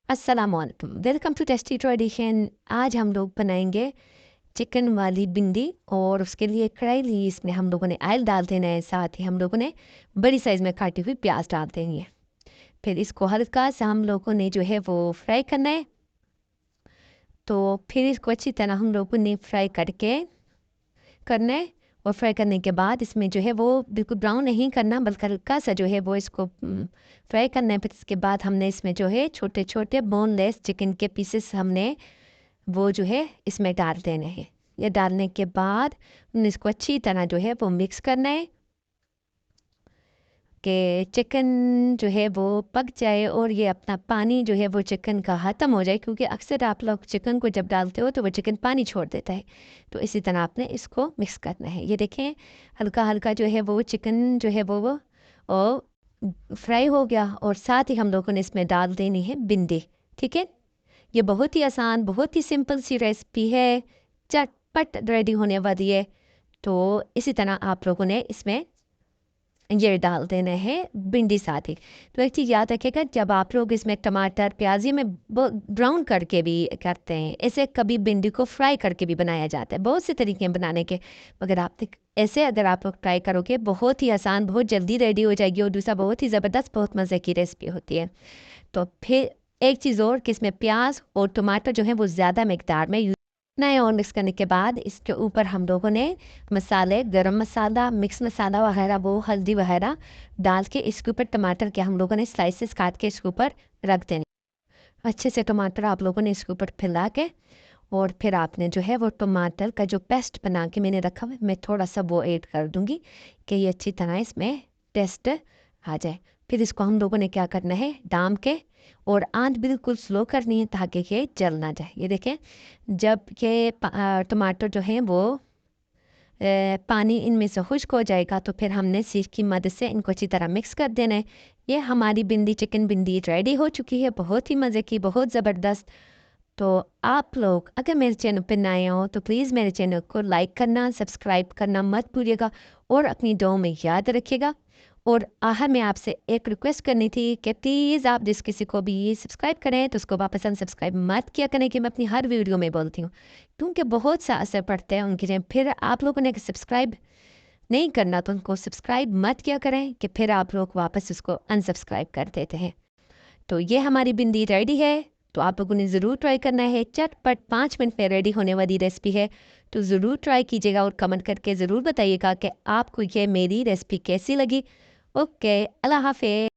अस्सलामुअलैकुम, welcome to tasty tradition. आज हम लोग बनाएंगे चिकन वाली भिंडी और उसके लिए कढ़ाई ली। इसमें हम लोगों ने ऑयल डाल देना है, साथ ही हम लोगों ने बड़ी साइज़ में काटी हुई प्याज डाल देंगे। फिर इसको हल्का सा हम लोगों ने जो है वो फ्राई करना है। तो फिर इसको अच्छी तरह हम लोगों ने फ्राई करके करना है। और फ्राई करने के बाद इसमें जो है वो बिल्कुल ब्राउन नहीं करना, बल्कि हल्का सा जो है वो इसको फ्राई करना है। फिर इसके बाद हमने इसमें जो है छोटे छोटे बोनलेस चिकन के पीसेस हमने वो जो है इसमें डाल देने हैं। ये डालने के बाद हमने इसको अच्छी तरह जो है वो मिक्स करना है कि चिकन जो है वो पक जाए और ये अपना पानी जो है वो चिकन का ख़त्म हो जाए, क्योंकि अक्सर आप लोग चिकन को जब डालते हो तो वो चिकन पानी छोड़ देता है। तो इसी तरह आपने इसको मिक्स करना है। ये देखें, हल्का हल्का जो है वो चिकन जो है वो और फ्राई हो गया। और साथ ही हम लोगों ने इसमें डाल देनी है भिंडी। ठीक है, ये बहुत ही आसान, बहुत ही सिंपल सी रेसिपी है, चटपट रेडी होने वाली है। तो इसी तरह आप लोगों ने इसमें ये डाल देना है भिंडी साथ ही। तो एक चीज़ याद रखिएगा, जब आप लोग इसमें टमाटर प्याज ये में ब्राउन करके भी करते हैं, ऐसे कभी भिंडी को फ्राई करके भी बनाया जाता है। बहुत से तरीके हैं बनाने के, मगर आप ऐसे अगर आप लोग ट्राई करोगे बहुत ही आसान, बहुत जल्दी रेडी हो जाएगी। और दूसरा बहुत ही ज़बरदस्त, बहुत मज़े की रेसिपी होती है। तो फिर एक चीज़ और कि इसमें प्याज और टमाटर जो है वो ज़्यादा मकदार में नए और मिक्स करने के बाद इसके ऊपर हम लोगों ने मसाले, गरम मसाला, मिक्स मसाला वगैरह, वो हल्दी वगैरह डाल के इसके ऊपर टमाटर के हम लोगों ने स्लाइसेस काट के इसके ऊपर रख देने। अच्छे से टमाटर आप लोगों ने इसके ऊपर फैला के, और फिर आपने जो है वो टमाटर का जो पेस्ट बना के मैंने रखा हुआ, मैं थोड़ा सा वो ऐड कर दूंगी कि ये अच्छी तरह इसमें टेस्ट आ जाए। फिर इसको हम लोगों ने क्या करना है, दाम के और आंच बिल्कुल स्लो करनी है ताकि ये जल ना जाए। ये देखें, जब ये टमाटर जो है वो पानी इनमें से खुश्क हो जाएगा तो फिर हमने सीख की मदद से इनको अच्छी तरह मिक्स कर देना है। ये हमारी भिंडी, चिकन भिंडी रेडी हो चुकी है, बहुत ही मज़े की, बहुत ज़बरदस्त। तो आप लोग अगर मेरे चैनल पर नए हो तो प्लीज़ मेरे चैनल को लाइक करना, सब्सक्राइब करना मत भूलिएगा और अपनी दुआओं में याद रखिएगा। और आखिर में आपसे एक रिक्वेस्ट करनी थी कि प्लीज़ आप जिस किसी को भी सब्सक्राइब करें तो उसको वापस अनसब्सक्राइब मत किया करें, कि मैं अपनी हर वीडियो में बोलती हूँ, क्योंकि बहुत सा असर पड़ता है उनकी जब फिर आप लोगों ने सब्सक्राइब नहीं करना तो उनको सब्सक्राइब मत किया करें कि फिर आप लोग वापस उसको अनसब्सक्राइब कर देते हैं। तो ये हमारी भिंडी रेडी है, तो आप लोगों ने ज़रूर ट्राई करना है। चटपट 5 मिनट में रेडी होने वाली रेसिपी है, तो ज़रूर ट्राई कीजिएगा और कमेंट करके ज़रूर बताइएगा कि आपको ये मेरी रेसिपी कैसी लगी। ओके, अल्लाह हाफ़िज़।